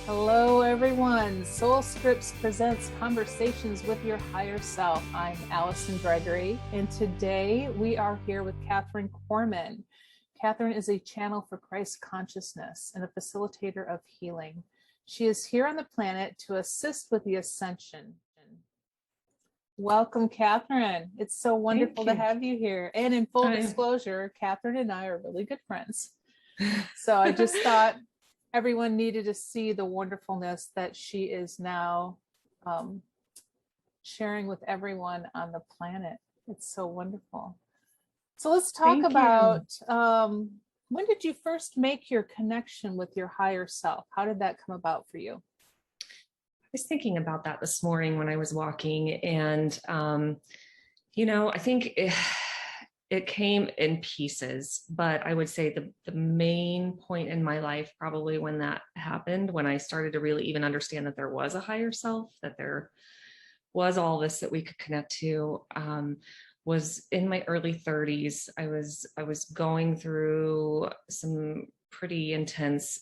Hello, everyone. Soul Scripts presents Conversations with Your Higher Self. I'm Alleson Gregary, and today we are here with Cathrine Cormin. Cathrine is a channel for Christ consciousness and a facilitator of healing. She is here on the planet to assist with the ascension. Welcome, Cathrine. It's so wonderful to have you here. And in full disclosure, Cathrine and I are really good friends. So I just thought everyone needed to see the wonderfulness that she is now sharing with everyone on the planet. It's so wonderful. So let's talk about when did you first make your connection with your higher self? How did that come about for you? I was thinking about that this morning when I was walking, and I think it came in pieces, but I would say the main point in my life, probably when that happened, when I started to really even understand that there was a higher self, that there was all this that we could connect to, was in my early 30s. I was going through some pretty intense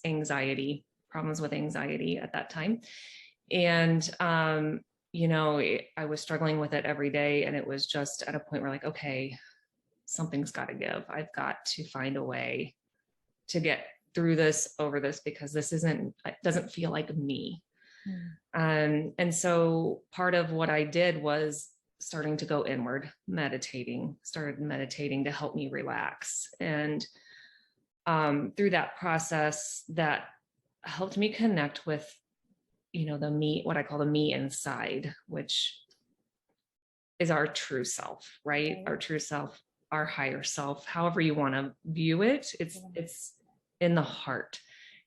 problems with anxiety at that time. And, I was struggling with it every day. And it was just at a point where, like, okay, something's got to give. I've got to find a way to get through this, over this, because it doesn't feel like me. And so part of what I did was starting to go inward, started meditating to help me relax. And through that process, that helped me connect with the me, what I call the me inside, which is our true self, right? Our true self, our higher self, however you want to view it. It's in the heart.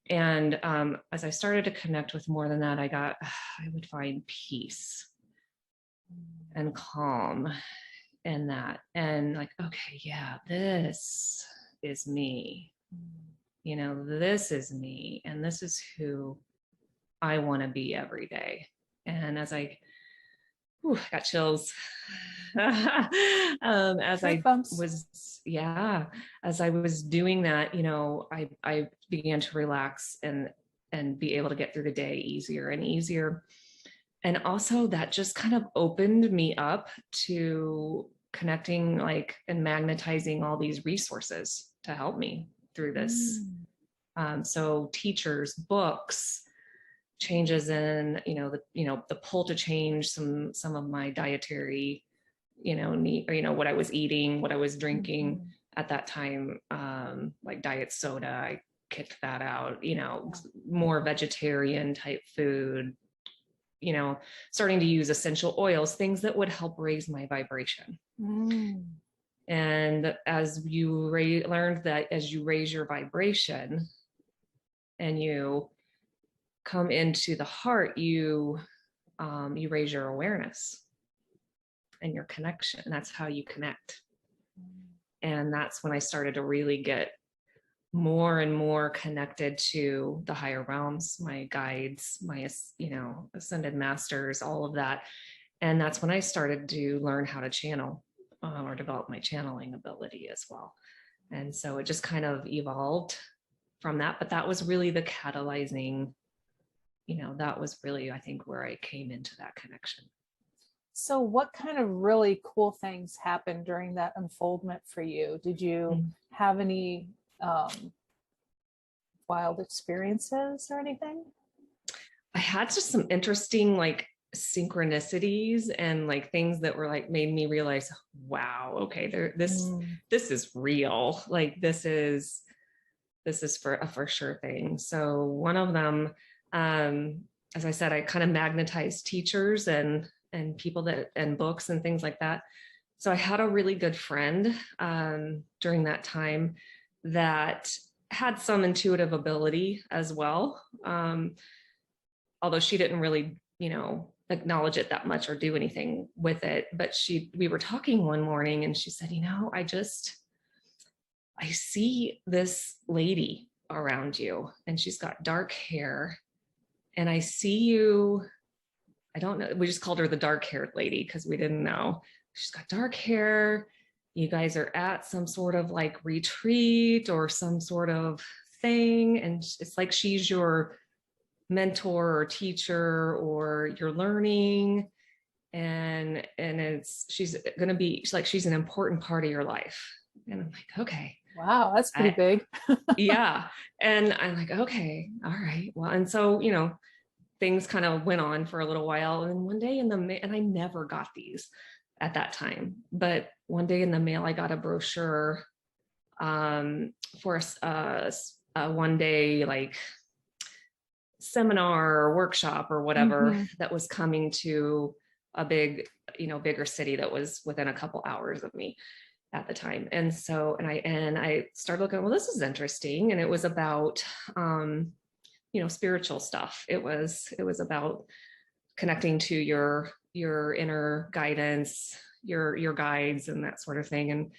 And as I started to connect with more than that, I would find peace and calm in that. And like, okay, yeah, this is me. This is me. And this is who I want to be every day. And as I got chills as I was doing that, I began to relax and be able to get through the day easier and easier. And also that just kind of opened me up to connecting, and magnetizing all these resources to help me through this. So teachers, books, changes in the pull to change some of my dietary need, or what I was eating, what I was drinking at that time, like diet soda. I kicked that out, more vegetarian type food, starting to use essential oils, things that would help raise my vibration. And as you learned that as you raise your vibration and you come into the heart, you raise your awareness and your connection. That's how you connect. And that's when I started to really get more and more connected to the higher realms, my guides, my ascended masters, all of that. And that's when I started to learn how to channel, or develop my channeling ability as well. And so it just kind of evolved from that. But that was really the catalyzing, that was really, I think, where I came into that connection. So what kind of really cool things happened during that unfoldment for you? Did you have any wild experiences or anything? I had just some interesting synchronicities and things that were made me realize, wow, okay, this is real. This is for sure thing. So one of them, as I said, I kind of magnetized teachers and people and books and things like that. So I had a really good friend during that time that had some intuitive ability as well. Although she didn't really, acknowledge it that much or do anything with it. But we were talking one morning and she said, I see this lady around you and she's got dark hair and I see you. I don't know. We just called her the dark haired lady because we didn't know. She's got dark hair. You guys are at some sort of retreat or some sort of thing. And it's like she's your mentor or teacher, or you're learning, and she's going to be like, she's an important part of your life. And I'm like, okay. Wow, that's pretty big. Yeah. And I'm like, okay, all right. Well, and so, things kind of went on for a little while. And one day and I never got these at that time, but one day in the mail, I got a brochure for a one day like seminar or workshop or whatever that was coming to a bigger city that was within a couple hours of me at the time. And so, and I started looking, well, this is interesting. And it was about, spiritual stuff. It was about connecting to your inner guidance, your guides and that sort of thing. And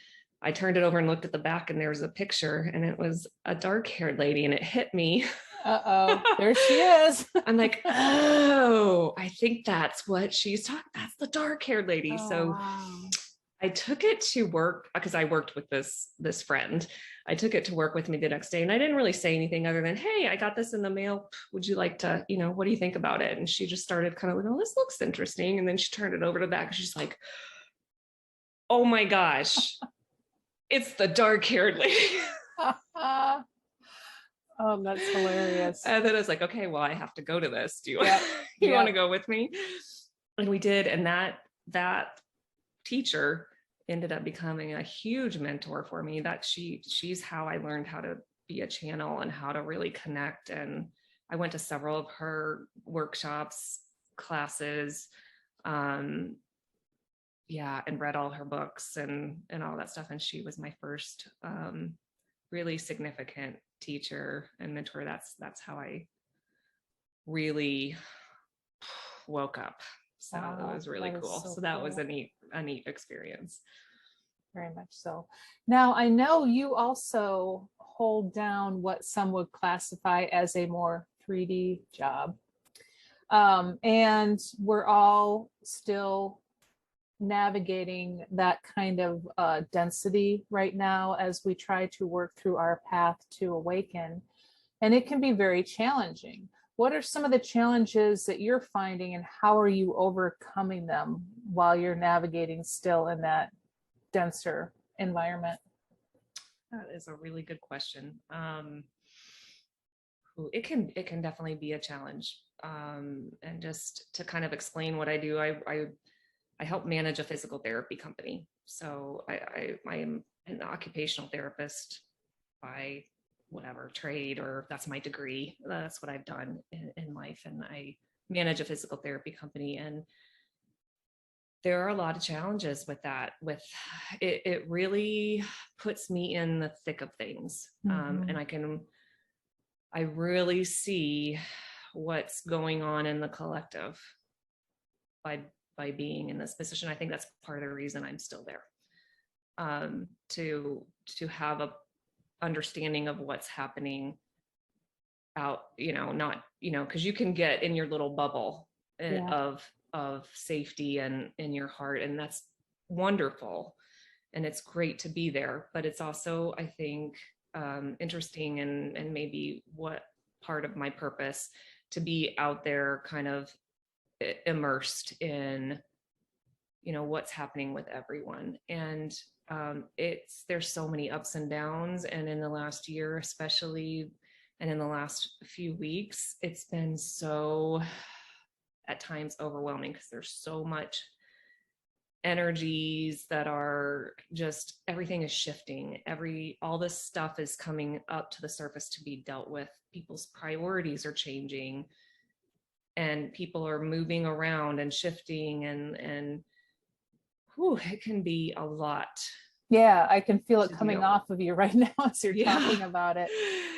I turned it over and looked at the back, and there was a picture, and it was a dark-haired lady, and it hit me. Uh-oh, there she is. I'm like, oh, I think that's what she's talking. That's the dark-haired lady. Oh, so wow. I took it to work because I worked with this friend. I took it to work with me the next day, and I didn't really say anything other than, hey, I got this in the mail. Would you like to, what do you think about it? And she just started kind of like, oh, this looks interesting. And then she turned it over to the back, and she's like, oh my gosh, it's the dark-haired lady. Oh, that's hilarious. And then I was like, okay, well, I have to go to this. Do you, you want to go with me? And we did. And that teacher ended up becoming a huge mentor for me. That she's how I learned how to be a channel and how to really connect. And I went to several of her workshops, classes, and read all her books and all that stuff. And she was my first really significant teacher and mentor. That's how I really woke up. So wow, it was really cool. So that was a neat experience. Very much so. Now, I know you also hold down what some would classify as a more 3D job. And we're all still navigating that kind of density right now as we try to work through our path to awaken. And it can be very challenging. What are some of the challenges that you're finding, and how are you overcoming them while you're navigating still in that denser environment? That is a really good question. It can definitely be a challenge. And just to kind of explain what I do, I help manage a physical therapy company. So I am an occupational therapist by whatever trade, or that's my degree. That's what I've done in life. And I manage a physical therapy company. And there are a lot of challenges with that. It really puts me in the thick of things. And I really see what's going on in the collective by being in this position. I think that's part of the reason I'm still there, to have a understanding of what's happening out, not, because you can get in your little bubble of safety and in your heart, and that's wonderful, and it's great to be there. But it's also, I think, interesting and maybe what part of my purpose to be out there kind of immersed in what's happening with everyone. And there's so many ups and downs, and in the last year especially, and in the last few weeks, it's been so at times overwhelming, because there's so much energies that are just, everything is shifting. All this stuff is coming up to the surface to be dealt with. People's priorities are changing, and people are moving around and shifting, and it can be a lot. Yeah, I can feel it coming off of you right now as you're talking about it.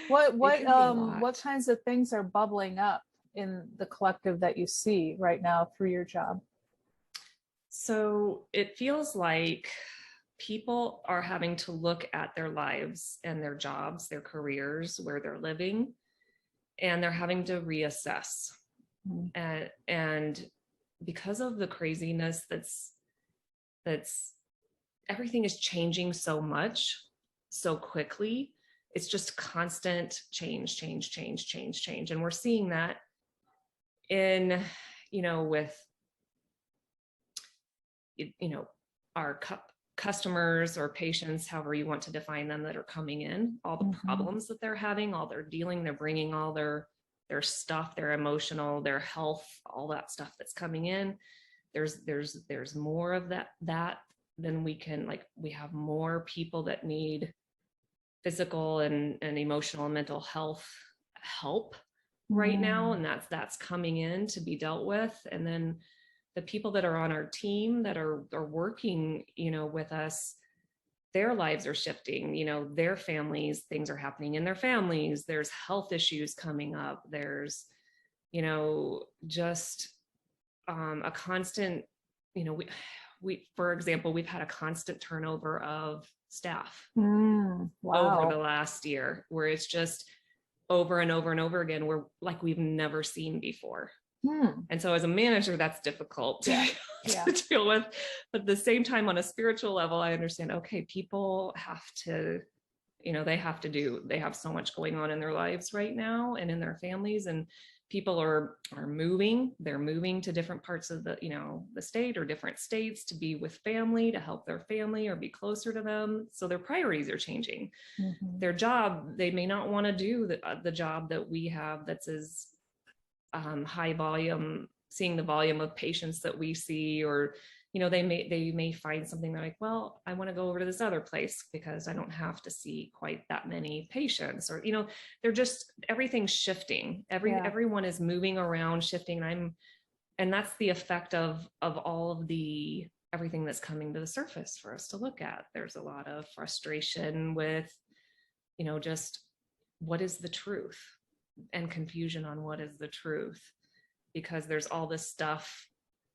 What kinds of things are bubbling up in the collective that you see right now through your job? So it feels like people are having to look at their lives and their jobs, their careers, where they're living, and they're having to reassess. And because of the craziness that's everything is changing so much, so quickly, it's just constant change. And we're seeing that in, with, our customers or patients, however you want to define them, that are coming in, all the problems that they're having, all they're bringing all their stuff, their emotional, their health, all that stuff that's coming in. There's more of that than we can, like, we have more people that need physical and emotional and mental health help right now, and that's coming in to be dealt with. And then the people that are on our team that are working, with us, their lives are shifting, their families, things are happening in their families. There's health issues coming up. There's, just a constant, we, for example, we've had a constant turnover of staff over the last year, where it's just over and over and over again, we're like, we've never seen before. And so as a manager, that's difficult to deal with. But at the same time, on a spiritual level, I understand, okay, people have to, they have so much going on in their lives right now and in their families, and people are moving. They're moving to different parts of the, the state or different states to be with family, to help their family or be closer to them. So their priorities are changing. Their job, they may not want to do the job that we have that's as high volume, seeing the volume of patients that we see, or they may find something, they're like, well, I want to go over to this other place because I don't have to see quite that many patients, or they're just, everything's shifting. Everyone is moving around, shifting, and that's the effect of all of the everything that's coming to the surface for us to look at. There's a lot of frustration with just what is the truth, and confusion on what is the truth, because there's all this stuff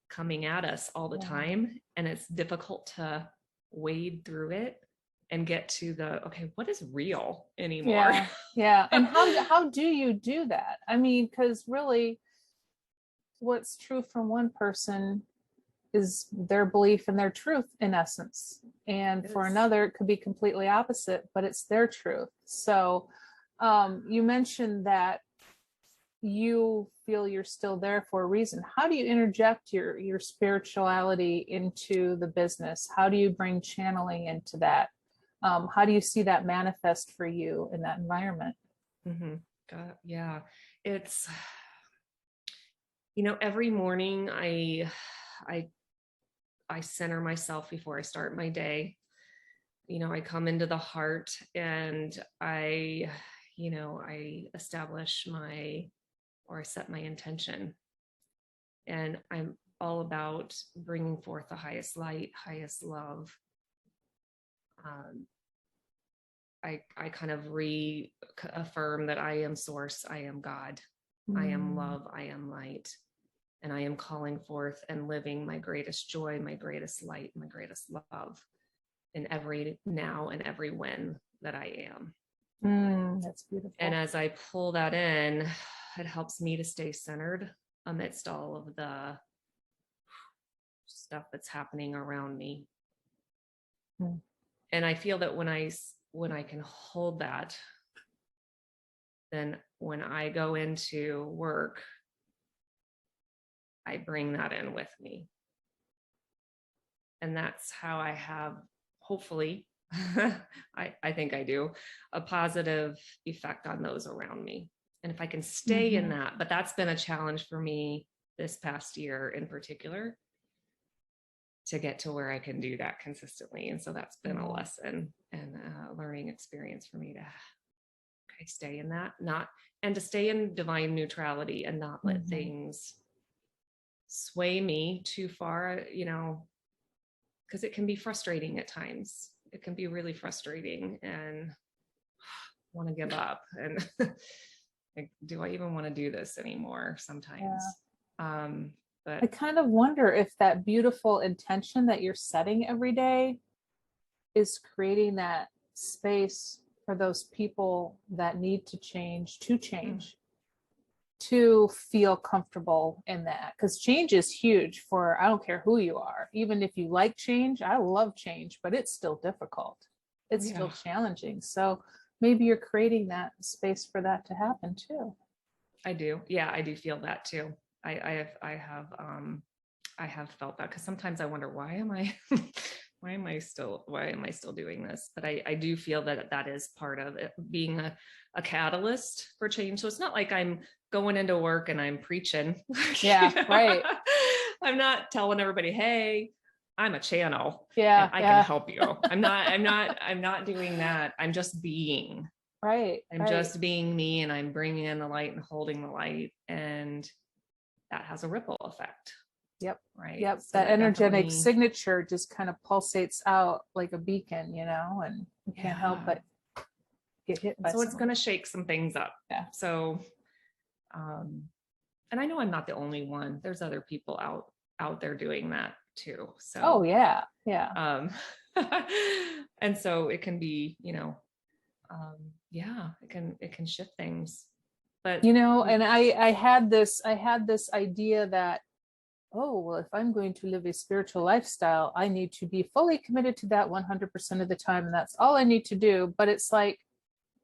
coming at us all the time, and it's difficult to wade through it and get to the, okay, what is real anymore? And how do you do that? I mean, because really what's true from one person is their belief and their truth, in essence, and for another it could be completely opposite, but it's their truth. So you mentioned that you feel you're still there for a reason. How do you interject your spirituality into the business? How do you bring channeling into that? How do you see that manifest for you in that environment? Yeah, it's, every morning I center myself before I start my day. I come into the heart, and I establish I set my intention, and I'm all about bringing forth the highest light, highest love. I kind of reaffirm that I am source, I am God, I am love, I am light, and I am calling forth and living my greatest joy, my greatest light, my greatest love in every now and every when that I am. That's beautiful. And as I pull that in, it helps me to stay centered amidst all of the stuff that's happening around me. And I feel that when I can hold that, then when I go into work, I bring that in with me. And that's how I have, hopefully, I think I do, a positive effect on those around me. And if I can stay in that, but that's been a challenge for me this past year in particular, to get to where I can do that consistently. And so that's been a lesson and a learning experience for me to stay in that, to stay in divine neutrality and not let things sway me too far, because it can be frustrating at times. It can be really frustrating and want to give up. And like, do I even want to do this anymore sometimes? But I kind of wonder if that beautiful intention that you're setting every day is creating that space for those people that need to change, to feel comfortable in that. Because change is huge for, I don't care who you are. Even if you like change, I love change, but it's still difficult. It's still challenging. So maybe you're creating that space for that to happen too. I do. Yeah, I do feel that too. I have felt that, because sometimes I wonder, why am I why am I still doing this? But I do feel that is part of it, being a catalyst for change. So it's not like I'm going into work and I'm preaching. Yeah, right. I'm not telling everybody, hey, I'm a channel. Yeah, and I can help you. I'm not doing that. I'm just being. Right. I'm just being me, and I'm bringing in the light and holding the light, and that has a ripple effect. Yep. Right. Yep. So that energetic definitely signature just kind of pulsates out like a beacon, and you can't help but get hit by so it's going to shake some things up. Yeah. So, and I know I'm not the only one. There's other people out there doing that too. So, oh yeah. Yeah. And so it can be, it can shift things. But and I had this idea that, oh, well, if I'm going to live a spiritual lifestyle, I need to be fully committed to that 100% of the time, and that's all I need to do. But it's like,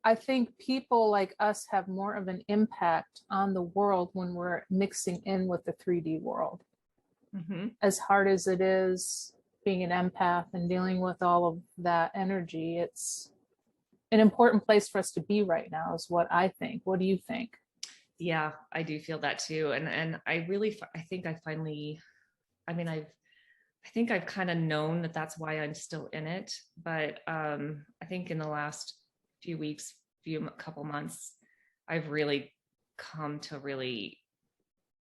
I think people like us have more of an impact on the world when we're mixing in with the 3D world. Mm-hmm. As hard as it is being an empath and dealing with all of that energy, it's an important place for us to be right now, is what I think. What do you think? Yeah, I do feel that too. And I think I finally, I think I've kind of known that that's why I'm still in it. But I think in the last few weeks, couple months, I've really come to really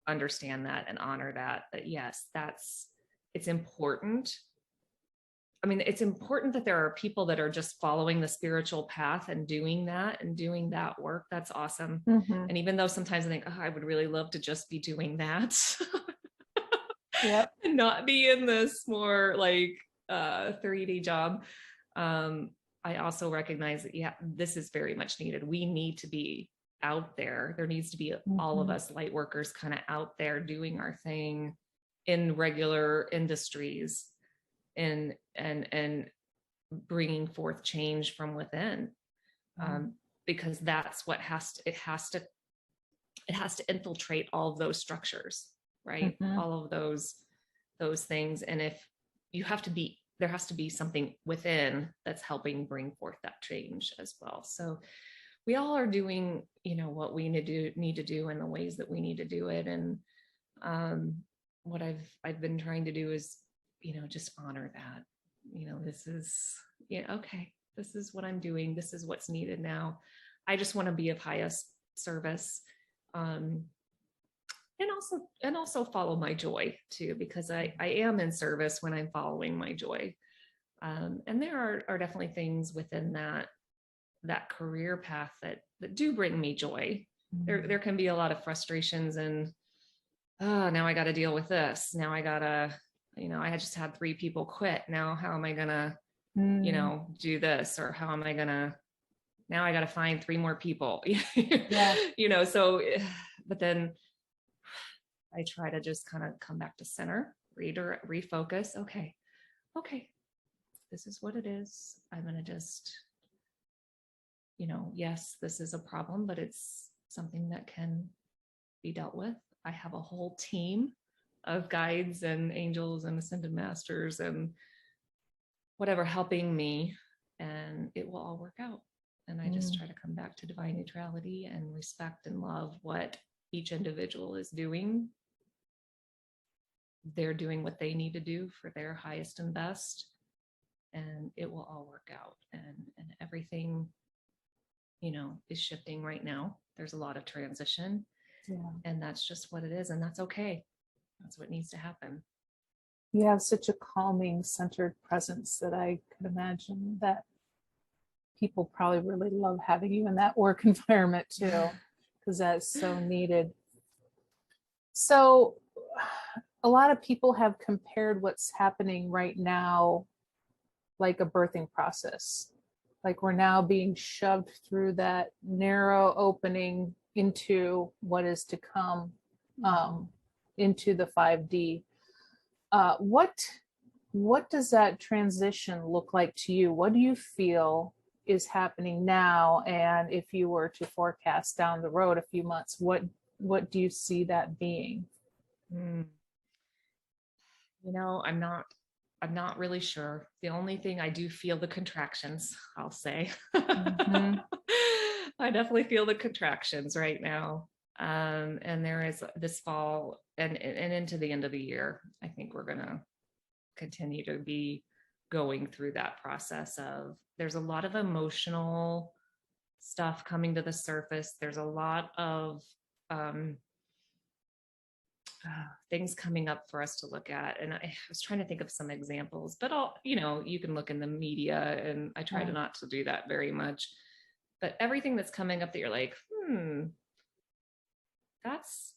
understand that and honor that yes, it's important. I mean, it's important that there are people that are just following the spiritual path and doing that work. That's awesome. Mm-hmm. And even though sometimes I think, I would really love to just be doing that. Yep. And not be in this more like 3D job. I also recognize that, this is very much needed. We need to be out there. There needs to be all of us light workers kind of out there doing our thing in regular industries and bringing forth change from within. Because that's what it has to infiltrate all of those structures, right? All of those things. And if there has to be something within that's helping bring forth that change as well. So we all are doing, what we need to do in the ways that we need to do it. And what I've been trying to do is, just honor that, this is, okay, this is what I'm doing. This is what's needed now. I just want to be of highest service. And also follow my joy too, because I am in service when I'm following my joy. And there are definitely things within that career path that do bring me joy. There can be a lot of frustrations and, now I got to deal with this. Now I gotta, I just had 3 people quit. Now how am I gonna, do this? Or how am I gonna, now I got to find 3 more people. Yeah. So, but then I try to just kind of come back to center, refocus. Okay, this is what it is. I'm going to just, yes, this is a problem, but it's something that can be dealt with. I have a whole team of guides and angels and ascended masters and whatever helping me, and it will all work out. And I just try to come back to divine neutrality and respect and love what each individual is doing. They're doing what they need to do for their highest and best, and it will all work out. And everything, is shifting right now. There's a lot of transition, and that's just what it is, and that's okay. That's what needs to happen. You have such a calming, centered presence that I could imagine that people probably really love having you in that work environment too, because that's so needed. So a lot of people have compared what's happening right now like a birthing process. Like we're now being shoved through that narrow opening into what is to come, into the 5D. What does that transition look like to you? What do you feel is happening now? And if you were to forecast down the road a few months, what do you see that being? Mm. I'm not really sure. The only thing I do feel the contractions, I'll say. Mm-hmm. I definitely feel the contractions right now. And there is this fall and into the end of the year, I think we're going to continue to be going through that process of there's a lot of emotional stuff coming to the surface. There's a lot of um, things coming up for us to look at. And I was trying to think of some examples, but you can look in the media, and I try to not to do that very much. But everything that's coming up that you're like, that's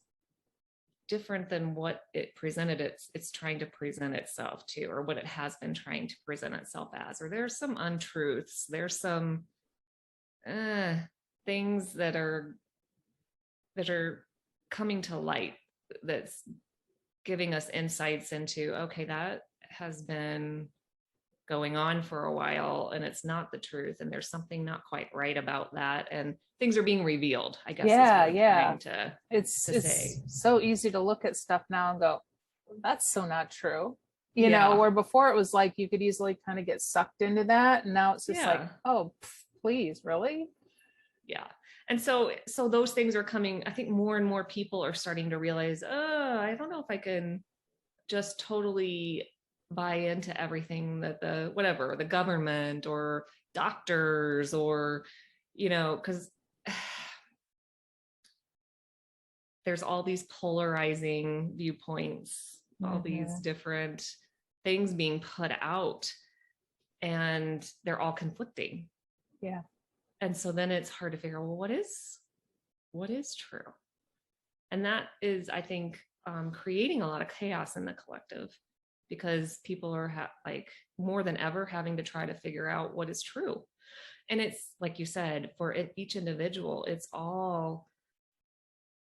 different than what it presented it's trying to present itself to, or what it has been trying to present itself as, or there's some untruths, there's some things that are coming to light, that's giving us insights into, okay, that has been going on for a while and it's not the truth, and there's something not quite right about that, and things are being revealed, I guess. Yeah. It's say. So easy to look at stuff now and go, that's so not true. You know, where before it was like you could easily kind of get sucked into that, and now it's just like, oh, please, really? Yeah. And so those things are coming. I think more and more people are starting to realize, I don't know if I can just totally buy into everything that the government or doctors or, because there's all these polarizing viewpoints, all these different things being put out, and they're all conflicting. Yeah. And so then it's hard to figure out, well, what is true? And that is, I think, creating a lot of chaos in the collective, because people are like more than ever having to try to figure out what is true. And it's like you said, for each individual,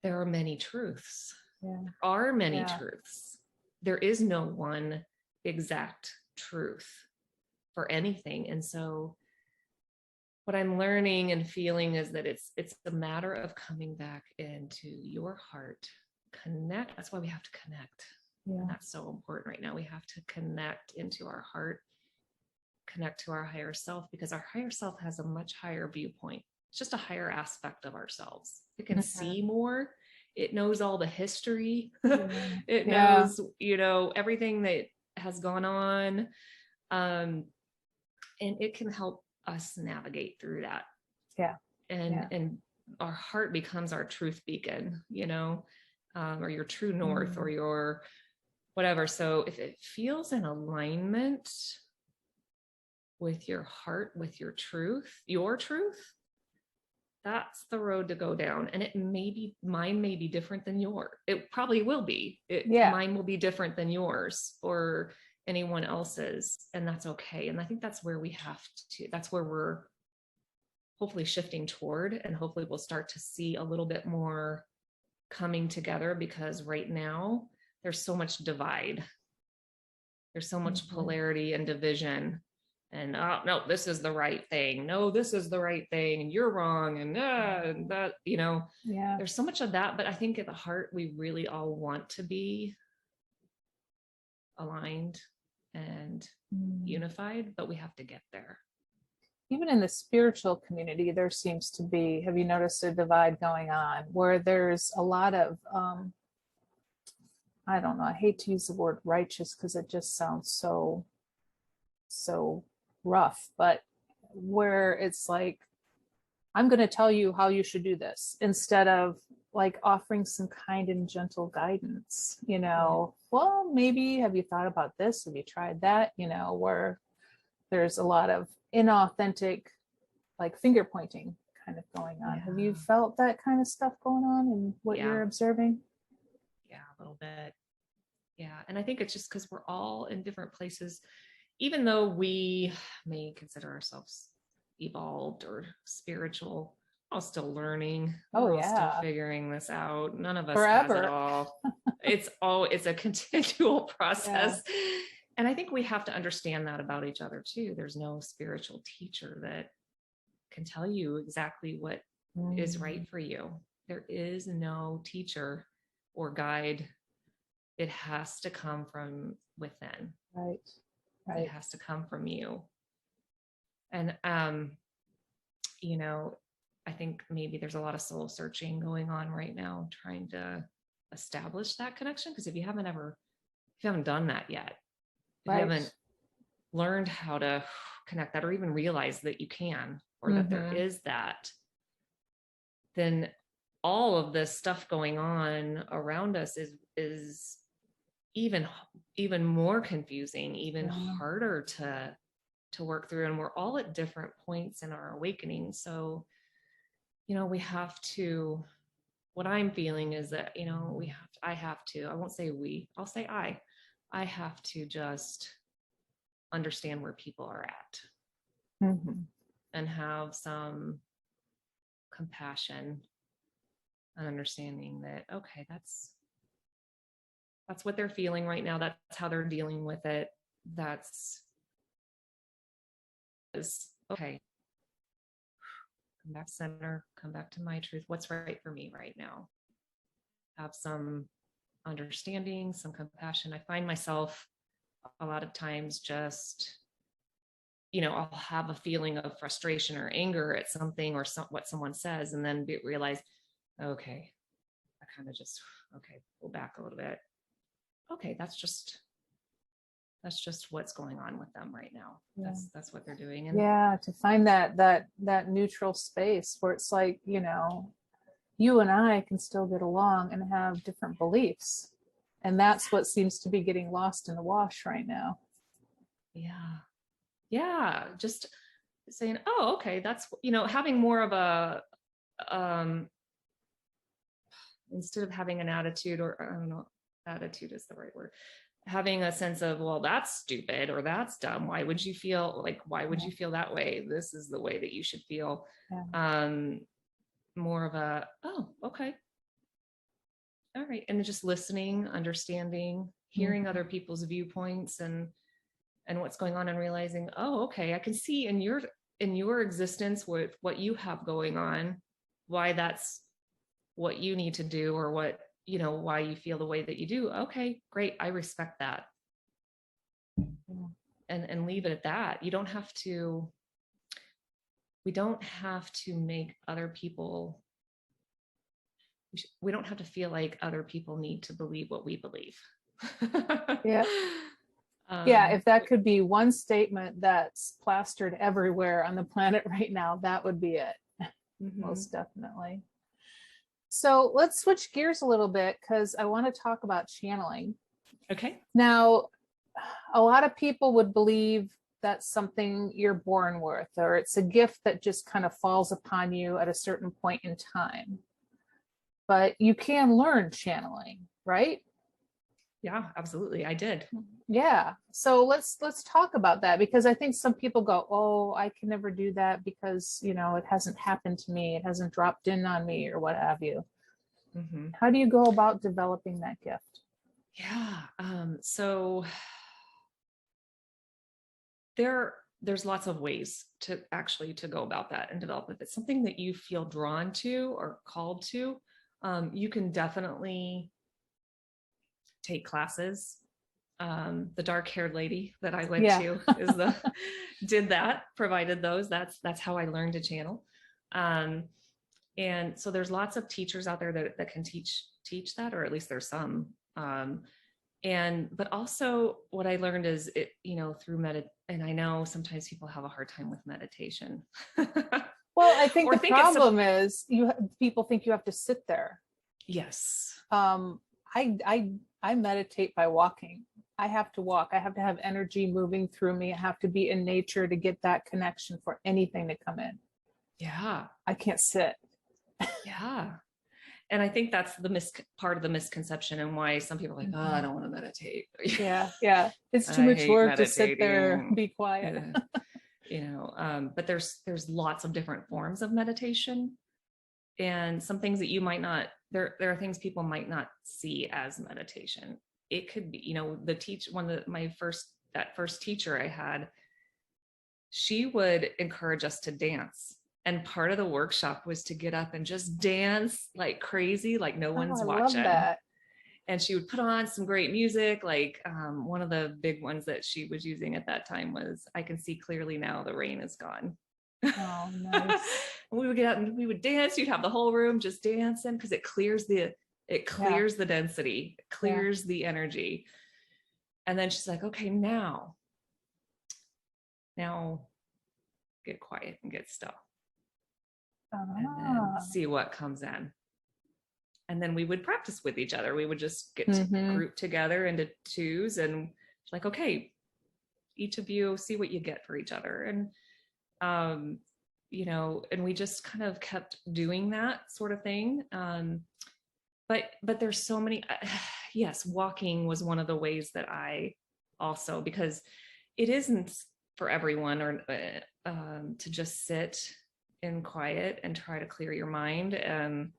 there are many truths. Yeah. There are many truths. There is no one exact truth for anything. And so what I'm learning and feeling is that it's a matter of coming back into your heart, connect. That's why we have to connect. Yeah. And that's so important right now. We have to connect into our heart, connect to our higher self, because our higher self has a much higher viewpoint. It's just a higher aspect of ourselves. It can see more. It knows all the history. It knows, everything that has gone on. And it can help us navigate through that. Yeah. And our heart becomes our truth beacon, or your true north, or your whatever. So if it feels in alignment with your heart, with your truth, that's the road to go down. And mine may be different than yours. It probably will be. Mine will be different than yours or anyone else's, and that's okay. And I think that's where that's where we're hopefully shifting toward, and hopefully we'll start to see a little bit more coming together, because right now there's so much divide. There's so much polarity and division, and no, this is the right thing. No, this is the right thing, and you're wrong, and that, there's so much of that. But I think at the heart, we really all want to be aligned and unified, but we have to get there. Even in the spiritual community, there seems to be, have you noticed a divide going on where there's a lot of, I don't know, I hate to use the word righteous because it just sounds so rough, but where it's like, I'm going to tell you how you should do this, instead of like offering some kind and gentle guidance, well, maybe have you thought about this? Have you tried that? Where there's a lot of inauthentic, like finger pointing kind of going on. Have you felt that kind of stuff going on in what you're observing? Yeah, a little bit. Yeah. And I think it's just because we're all in different places, even though we may consider ourselves evolved or spiritual, all still learning. Still figuring this out. None of us has it all. It's a continual process. And I think we have to understand that about each other too. There's no spiritual teacher that can tell you exactly what is right for you. There is no teacher or guide it has to come from within. Right. It has to come from you. And, you know, I think maybe there's a lot of soul searching going on right now, trying to establish that connection. Because if you haven't done that yet, if you haven't learned how to connect that, or even realize that you can, or that there is that, then all of this stuff going on around us is even more confusing, even harder to work through. And we're all at different points in our awakening. So, you know, we have to, what I'm feeling is that, you know, I won't say we, I'll say I have to just understand where people are at, and have some compassion and understanding that, okay, that's what they're feeling right now. That's how they're dealing with it. Okay. Come back center, come back to my truth. What's right for me right now? Have some understanding, some compassion. I find myself a lot of times just, you know, I'll have a feeling of frustration or anger at something or what someone says, and then realize, okay, I kind of just, okay, pull back a little bit. Okay, that's just what's going on with them right now. That's what they're doing. And to find that neutral space where it's like, you know, you and I can still get along and have different beliefs. And that's what seems to be getting lost in the wash right now. Yeah. Just saying, oh, okay, that's, you know, having more of a, instead of having an attitude, or I don't know, attitude is the right word, having a sense of, well, that's stupid or that's dumb. Why would you feel that way? This is the way that you should feel. More of a, oh, okay. All right. And just listening, understanding, hearing other people's viewpoints and what's going on, and realizing, oh, okay, I can see in your existence with what you have going on, why that's what you need to do, or what, you know, why you feel the way that you do. Okay, great. I respect that. And leave it at that. We don't have to make other people, we don't have to feel like other people need to believe what we believe. If that could be one statement that's plastered everywhere on the planet right now, that would be it. Most definitely. So let's switch gears a little bit, because I want to talk about channeling. Okay. Now, a lot of people would believe that's something you're born with, or it's a gift that just kind of falls upon you at a certain point in time. But you can learn channeling, right? Yeah, absolutely. I did. Yeah. So let's talk about that, because I think some people go, oh, I can never do that because, you know, it hasn't happened to me. It hasn't dropped in on me, or what have you. How do you go about developing that gift? Yeah. So there's lots of ways to go about that and develop it. If it's something that you feel drawn to or called to, you can definitely take classes. The dark-haired lady that I went to provided those. That's how I learned to channel. And so there's lots of teachers out there that can teach that, or at least there's some. But also what I learned is it, you know, through and I know sometimes people have a hard time with meditation. Well, I think the problem is people think you have to sit there. Yes. I meditate by walking. I have to walk. I have to have energy moving through me. I have to be in nature to get that connection for anything to come in. Yeah. I can't sit. Yeah. And I think that's part of the misconception, and why some people are like, oh, I don't want to meditate. Yeah. It's too much work to sit there, be quiet. You know, but there's lots of different forms of meditation, and some things that you might not, there are things people might not see as meditation. It could be, you know, that first teacher I had, she would encourage us to dance. And part of the workshop was to get up and just dance like crazy, like no one's watching. I love that. And she would put on some great music. Like one of the big ones that she was using at that time was "I Can See Clearly Now, the Rain Is Gone." Oh, nice. We would get out and we would dance. You'd have the whole room just dancing because it clears the density, it clears the energy. And then she's like, okay, now get quiet and get still. And then see what comes in. And then we would practice with each other. We would just get group together into twos and like, okay, each of you see what you get for each other. And, you know, and we just kind of kept doing that sort of thing. But there's so many, yes, walking was one of the ways that I also, because it isn't for everyone or to just sit in quiet and try to clear your mind. And,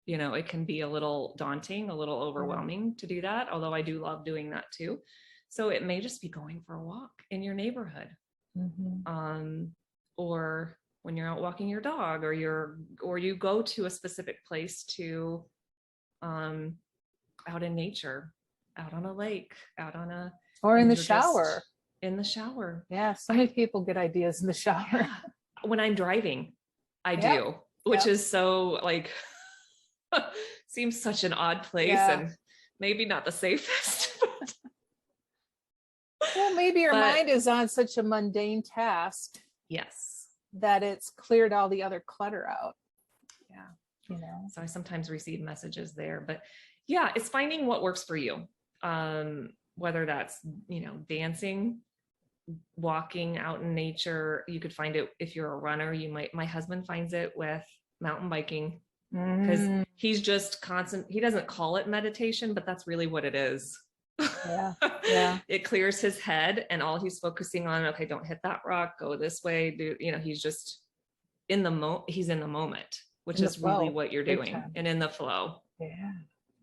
you know, it can be a little daunting, a little overwhelming to do that, although I do love doing that too. So it may just be going for a walk in your neighborhood, or when you're out walking your dog, or you go to a specific place to out in nature, out on a lake, or in the shower. In the shower. Yeah, so many people get ideas in the shower. Yeah. When I'm driving, I do, which is so like seems such an odd place and maybe not the safest. Well, maybe your mind is on such a mundane task. Yes. That it's cleared all the other clutter out. Yeah. You know. So I sometimes receive messages there, but yeah, it's finding what works for you. Whether that's, you know, dancing, walking out in nature. You could find it if you're a runner. My husband finds it with mountain biking, because he's just he doesn't call it meditation, but that's really what it is. Yeah. It clears his head and all he's focusing on, okay, don't hit that rock, go this way, he's just in the he's in the moment, which is really what you're doing, and in the flow. Yeah.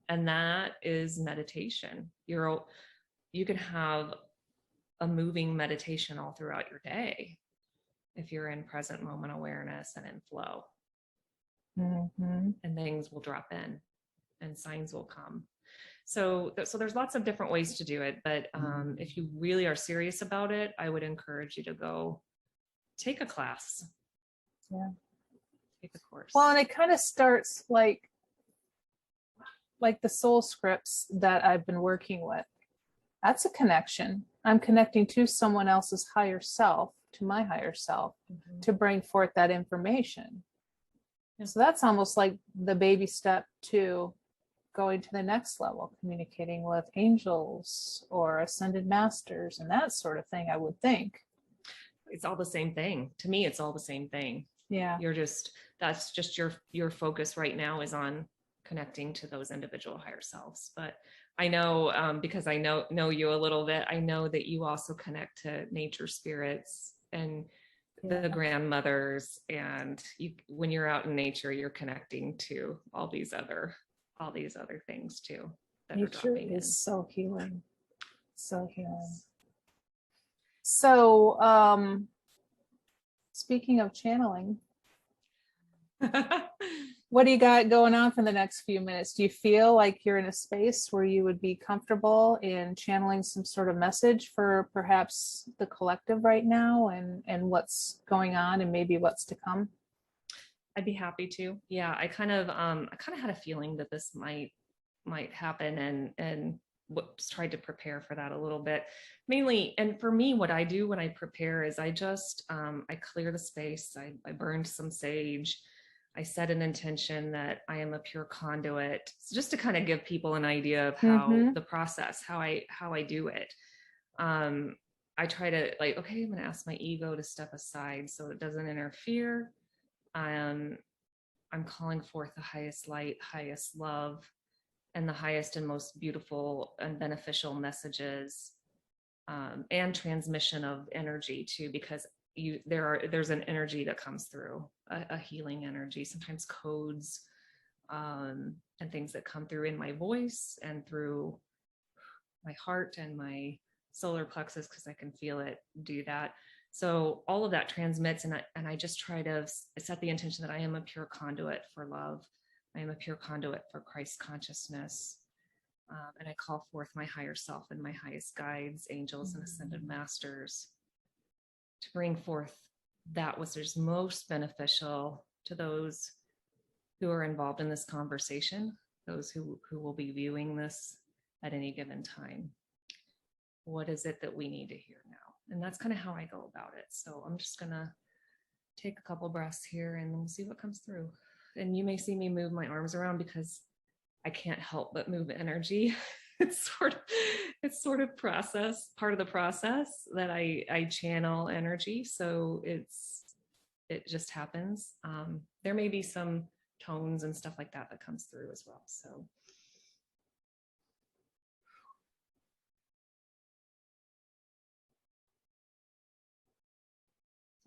And that is meditation. You can have a moving meditation all throughout your day if you're in present moment awareness and in flow. And things will drop in and signs will come. So there's lots of different ways to do it, but if you really are serious about it, I would encourage you to go take a class. Yeah. Take a course. Well, and it kind of starts like the soul scripts that I've been working with. That's a connection. I'm connecting to someone else's higher self, to my higher self, to bring forth that information. Yeah. So that's almost like the baby step to going to the next level, communicating with angels or ascended masters and that sort of thing, I would think. It's all the same thing. To me, it's all the same thing. Yeah. That's just your focus right now is on connecting to those individual higher selves. But I know, because I know you a little bit, I know that you also connect to nature spirits and the grandmothers, and when you're out in nature, you're connecting to all these other things too. Nature is so healing. So healing. So, speaking of channeling, what do you got going on for the next few minutes? Do you feel like you're in a space where you would be comfortable in channeling some sort of message for perhaps the collective right now and what's going on and maybe what's to come? I'd be happy to. Yeah, I kind of had a feeling that this might happen, and tried to prepare for that a little bit. Mainly, and for me, what I do when I prepare is I just I clear the space. I burned some sage. I set an intention that I am a pure conduit, so just to kind of give people an idea of how the process, how I do it. I try to okay, I'm going to ask my ego to step aside so it doesn't interfere. I'm calling forth the highest light, highest love, and the highest and most beautiful and beneficial messages, and transmission of energy too, because there's an energy that comes through, a healing energy, sometimes codes, and things that come through in my voice and through my heart and my solar plexus, because I can feel it do that. So all of that transmits, and I just try to set the intention that I am a pure conduit for love. I am a pure conduit for Christ consciousness. And I call forth my higher self and my highest guides, angels, and ascended masters to bring forth that which is most beneficial to those who are involved in this conversation, those who will be viewing this at any given time. What is it that we need to hear now? And that's kind of how I go about it. So I'm just going to take a couple breaths here and we'll see what comes through. And you may see me move my arms around because I can't help but move energy. It's sort of part of the process that I channel energy. So it just happens. There may be some tones and stuff like that comes through as well. So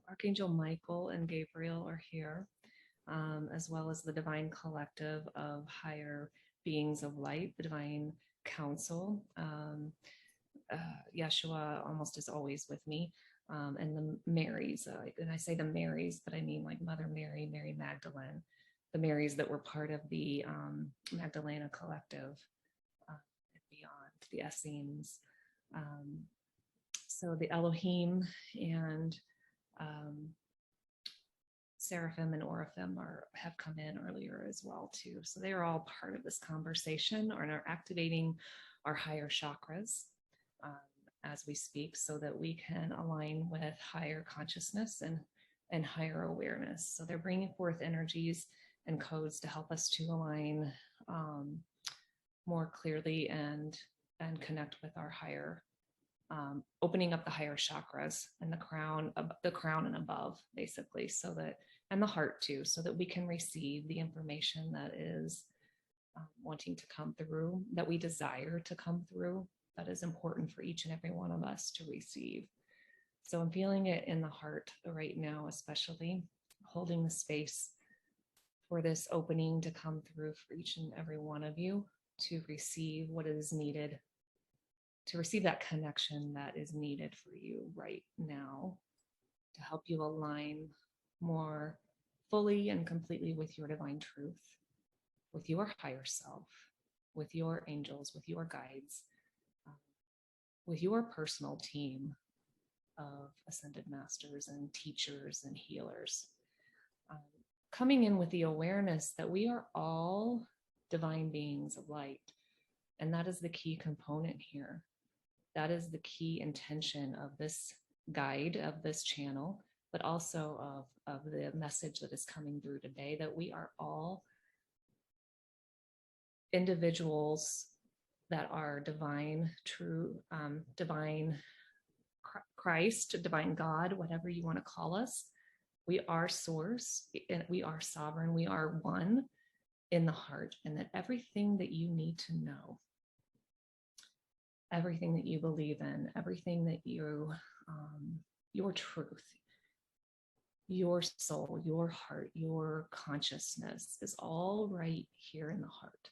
Archangel Michael and Gabriel are here, as well as the divine collective of higher beings of light, the divine council. Yeshua almost is always with me, and the Marys. And I say the Marys, but I mean like Mother Mary, Mary Magdalene, the Marys that were part of the Magdalena collective, and beyond, the Essenes. So the Elohim and Seraphim and Oraphim have come in earlier as well too. So they are all part of this conversation and are activating our higher chakras as we speak, so that we can align with higher consciousness and higher awareness. So they're bringing forth energies and codes to help us to align more clearly and connect with our higher. Opening up the higher chakras and the crown and above, basically, so that, and the heart too, so that we can receive the information that is wanting to come through, that we desire to come through, that is important for each and every one of us to receive. So I'm feeling it in the heart right now, especially holding the space for this opening to come through for each and every one of you to receive what is needed, to receive that connection that is needed for you right now, to help you align more fully and completely with your divine truth, with your higher self, with your angels, with your guides, with your personal team of ascended masters and teachers and healers. Coming in with the awareness that we are all divine beings of light. And that is the key component here. That is the key intention of this guide, of this channel, but also of the message that is coming through today, that we are all individuals that are divine, true, divine Christ, divine God, whatever you want to call us. We are source, and we are sovereign, we are one in the heart, and that everything that you need to know, everything that you believe in, everything that you, your truth, your soul, your heart, your consciousness is all right here in the heart.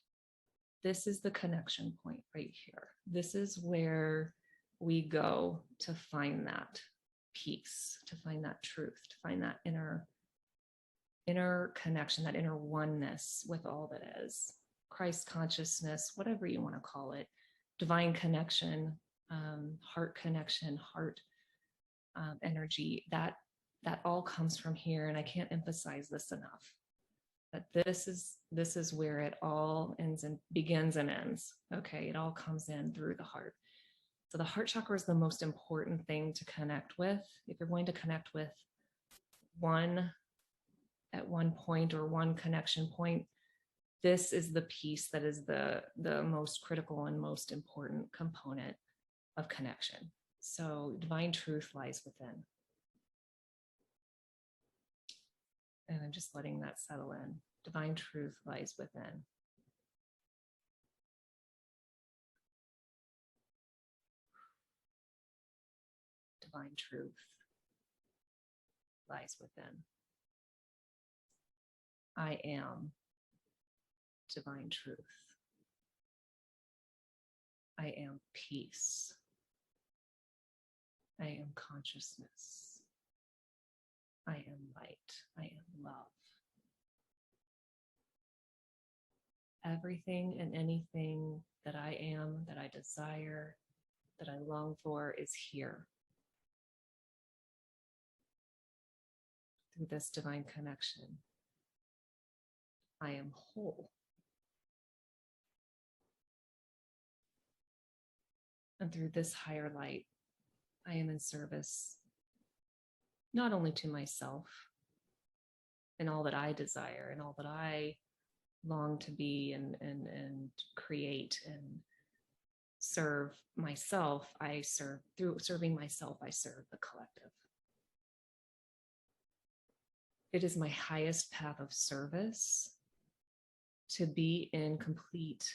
This is the connection point right here. This is where we go to find that peace, to find that truth, to find that inner connection, that inner oneness with all that is. Christ consciousness, whatever you want to call it, divine connection, heart connection, heart energy, that all comes from here. And I can't emphasize this enough, that this is where it all ends and begins and ends. Okay, it all comes in through the heart. So the heart chakra is the most important thing to connect with. If you're going to connect with one at one point or one connection point, this is the piece that is the most critical and most important component of connection. So divine truth lies within. And I'm just letting that settle in. Divine truth lies within. Divine truth lies within. I am divine truth. I am peace. I am consciousness. I am light. I am love. everything and anything that I am, that I desire, that I long for is here. Through this divine connection, I am whole. And through this higher light, I am in service, not only to myself and all that I desire and all that I long to be and create and serve myself. I serve through serving myself, I serve the collective. It is my highest path of service to be in complete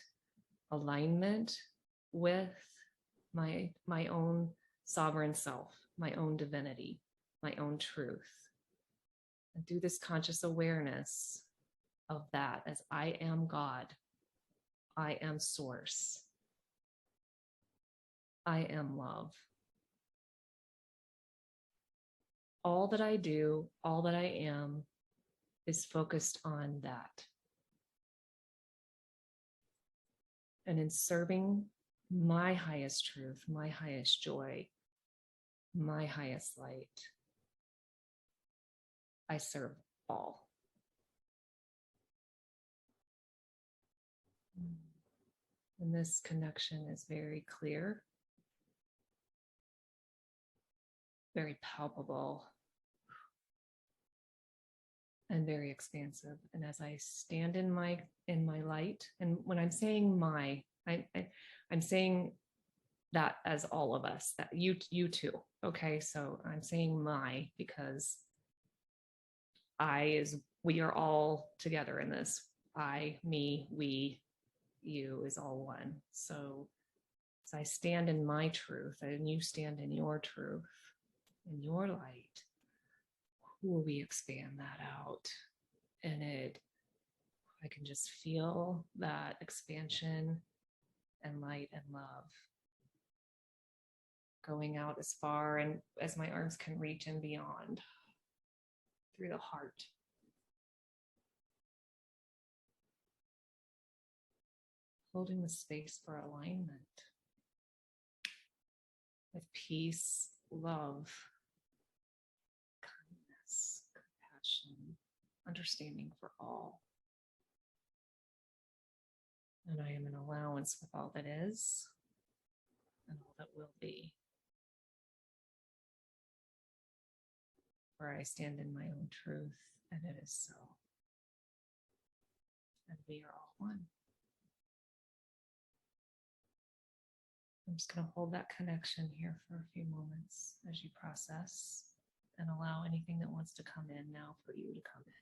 alignment with my own sovereign self, my own divinity, my own truth. And through this conscious awareness of that, as I am God, I am source, I am love. All that I do, all that I am is focused on that. And in serving my highest truth, my highest joy, my highest light, I serve all. And this connection is very clear, very palpable, and very expansive. And as I stand in my light, and when I'm saying I'm saying that as all of us, that you too. Okay, so I'm saying my because we are all together in this. I, me, we, you is all one. So as I stand in my truth and you stand in your truth, in your light, we expand that out. And I can just feel that expansion and light and love going out as far and as my arms can reach and beyond through the heart. Holding the space for alignment with peace, love, kindness, compassion, understanding for all. And I am in allowance with all that is and all that will be. Where I stand in my own truth, and it is so. And we are all one. I'm just going to hold that connection here for a few moments as you process and allow anything that wants to come in now for you to come in.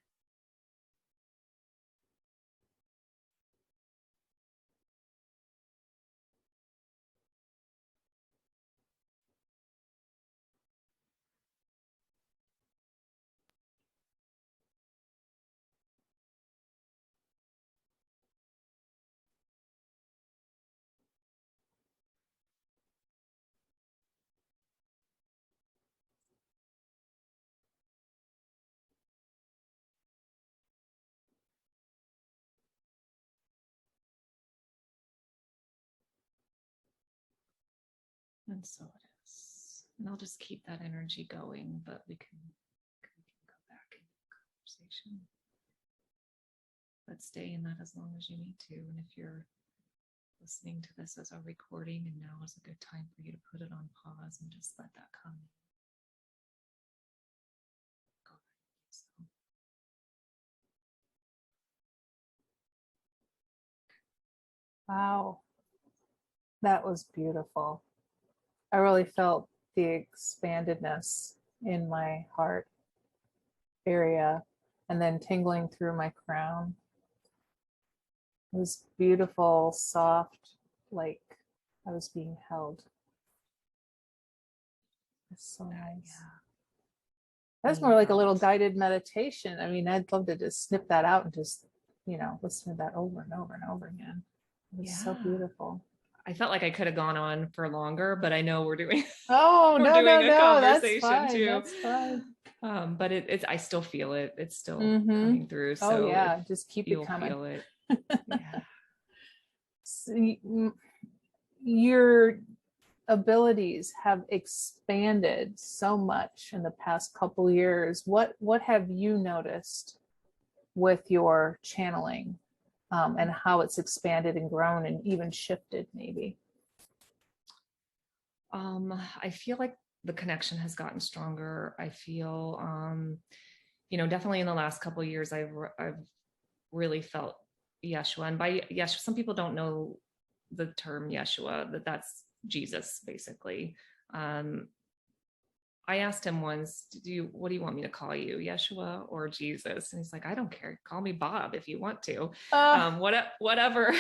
And so it is. And I'll just keep that energy going, but we can go back in the conversation. But stay in that as long as you need to. And if you're listening to this as a recording, and now is a good time for you to put it on pause and just let that come. Go ahead. Wow, that was beautiful. I really felt the expandedness in my heart area and then tingling through my crown. It was beautiful, soft, like I was being held. It's so nice. Yeah. That's more like a little guided meditation. I mean, I'd love to just snip that out and just, listen to that over and over and over again. It was so beautiful. I felt like I could have gone on for longer, but I know we're doing no, conversation that's fine, too. That's fine. But it's I still feel it. It's still coming through. So just keep it coming. Feel it. Yeah. your abilities have expanded so much in the past couple years. What have you noticed with your channeling, and how it's expanded and grown and even shifted maybe? I feel like the connection has gotten stronger. I feel, definitely in the last couple of years, I've really felt Yeshua. And by Yeshua, some people don't know the term Yeshua, that's Jesus, basically. I asked him once, what do you want me to call you, Yeshua or Jesus? And he's like, I don't care. Call me Bob if you want to. Whatever,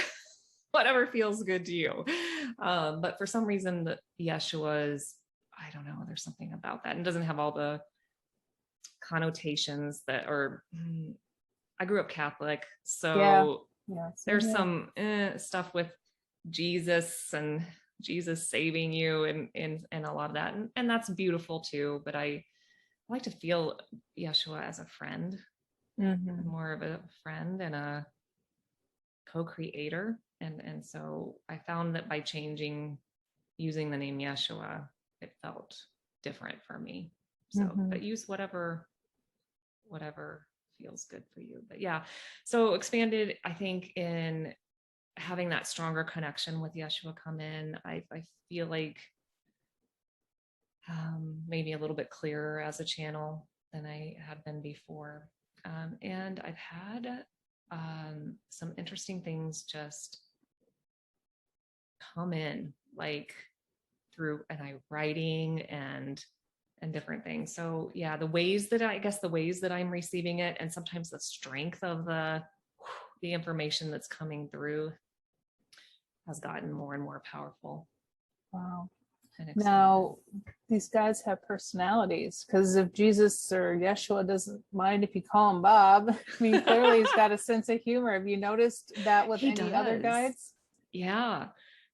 whatever feels good to you. But for some reason, the Yeshua is, I don't know, there's something about that. And doesn't have all the connotations that are, I grew up Catholic. So there's some stuff with Jesus and Jesus saving you and a lot of that. And that's beautiful too. But I like to feel Yeshua as a friend, more of a friend and a co-creator. And so I found that by using the name Yeshua, it felt different for me. So, but use whatever feels good for you. But yeah, so expanded, I think, in having that stronger connection with Yeshua come in. I feel like maybe a little bit clearer as a channel than I had been before. And I've had some interesting things just come in, like through writing and different things. So yeah, the ways that I'm receiving it, and sometimes the strength of the information that's coming through has gotten more and more powerful. Wow. Now, these guys have personalities, because if Jesus or Yeshua doesn't mind if you call him Bob, I mean, clearly he's got a sense of humor. Have you noticed that with any other guides? Yeah,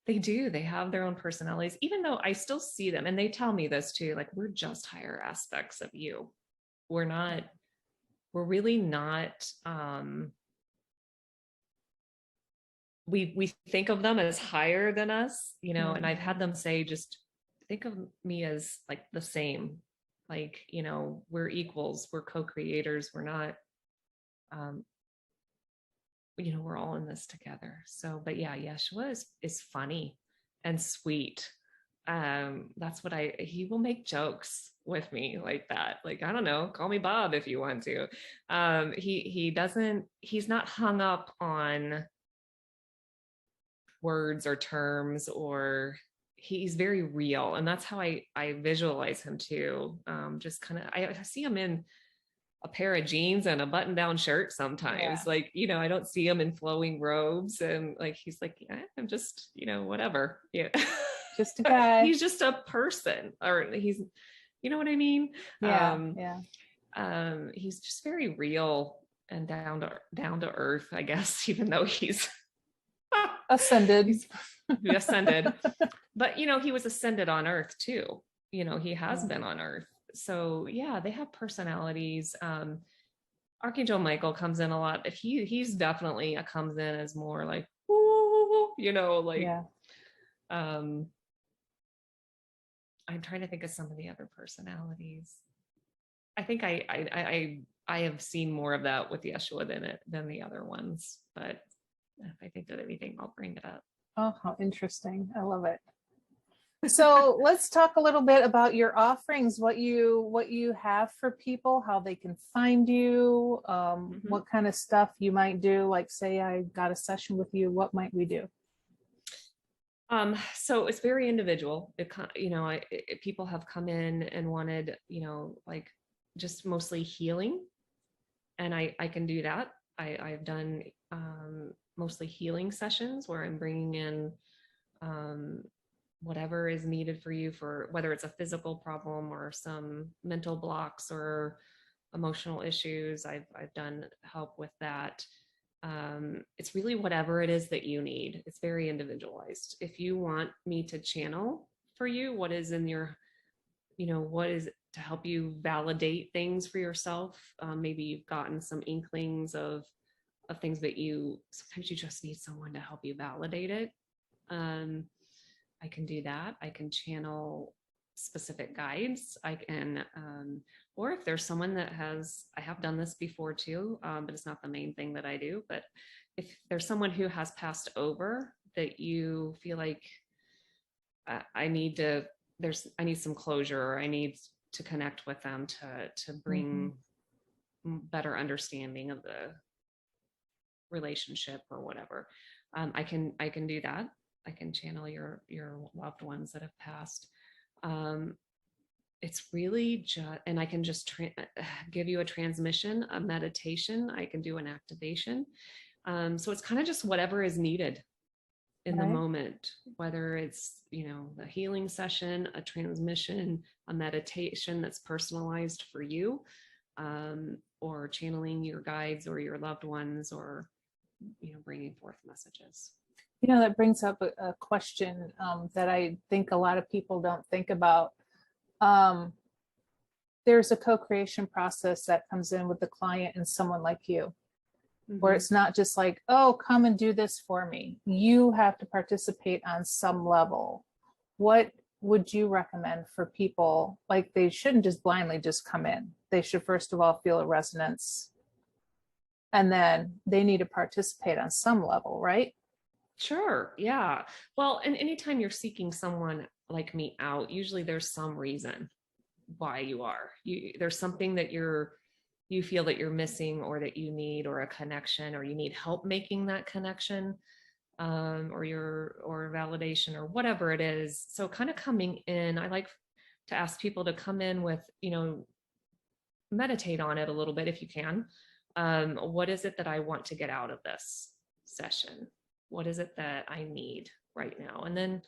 they do. They have their own personalities, even though I still see them. And they tell me this too, like, we're just higher aspects of you. We're really not, we think of them as higher than us, and I've had them say, just think of me as like the same, like, we're equals, we're co-creators, we're not, we're all in this together. So, but yeah, Yeshua is funny and sweet. That's what he will make jokes with me like that. Like, I don't know, call me Bob if you want to. He's not hung up on words or terms, or he's very real. And that's how I visualize him too. Just kind of, I see him in a pair of jeans and a button-down shirt sometimes. Like, I don't see him in flowing robes, and like, he's like, I'm just, whatever. Yeah. Just a guy. He's just a person, or he's, you know what I mean? He's just very real and down to earth, I guess, even though he's ascended. He ascended. But he was ascended on earth too. He has been on earth. So yeah, they have personalities. Archangel Michael comes in a lot, but he's definitely comes in as more like, I'm trying to think of some of the other personalities. I think I have seen more of that with Yeshua than the other ones, but if I think of anything, I'll bring it up. Oh, how interesting. I love it. So let's talk a little bit about your offerings, what you have for people, how they can find you, what kind of stuff you might do. Like, say I got a session with you, what might we do? So it's very individual. People have come in and wanted, like, just mostly healing, and I can do that. I've done mostly healing sessions where I'm bringing in whatever is needed for you, for whether it's a physical problem or some mental blocks or emotional issues. I've done help with that. It's really whatever it is that you need. It's very individualized. If you want me to channel for you what is in your, what is to help you validate things for yourself. Maybe you've gotten some inklings of things that sometimes you just need someone to help you validate it. I can do that. I can channel specific guides. I can, or if there's someone that I have done this before too, but it's not the main thing that I do. But if there's someone who has passed over that you feel like I need some closure, or I need to connect with them to bring better understanding of the relationship or whatever. I can do that. I can channel your loved ones that have passed. It's really just, and I can just give you a transmission, a meditation. I can do an activation. So it's kind of just whatever is needed in the moment, whether it's, a healing session, a transmission, a meditation that's personalized for you, or channeling your guides or your loved ones, or, bringing forth messages. That brings up a question that I think a lot of people don't think about. There's a co-creation process that comes in with the client and someone like you, where it's not just like, oh, come and do this for me. You have to participate on some level. What would you recommend for people? Like, they shouldn't just blindly just come in. They should first of all feel a resonance, and then they need to participate on some level, right? Sure. Yeah. Well, and anytime you're seeking someone like me out, usually there's some reason why there's something that you feel that you're missing, or that you need, or a connection, or you need help making that connection, or validation, or whatever it is. So kind of coming in, I like to ask people to come in with, meditate on it a little bit if you can. What is it that I want to get out of this session? What is it that I need right now? And then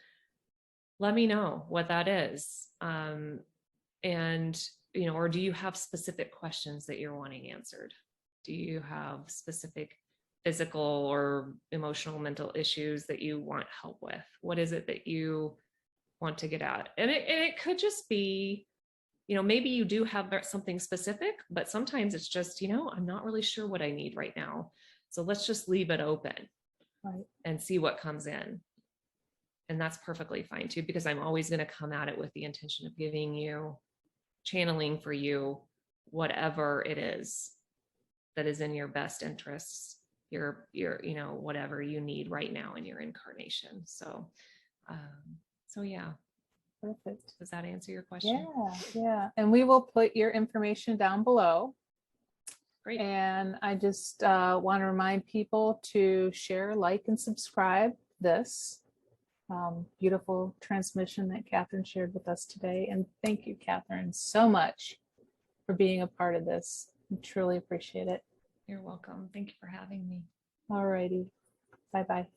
let me know what that is. And, or do you have specific questions that you're wanting answered? Do you have specific physical or emotional, mental issues that you want help with? What is it that you want to get out? And it could just be, maybe you do have something specific, but sometimes it's just, I'm not really sure what I need right now. So let's just leave it open. Right. And see what comes in. And that's perfectly fine too, because I'm always going to come at it with the intention of giving you, channeling for you, whatever it is that is in your best interests, your whatever you need right now in your incarnation. So yeah. Perfect. Does that answer your question? Yeah. And we will put your information down below. Great. And I just want to remind people to share, like, and subscribe this beautiful transmission that Cathrine shared with us today. And thank you, Cathrine, so much for being a part of this. I truly appreciate it. You're welcome. Thank you for having me. All righty. Bye-bye.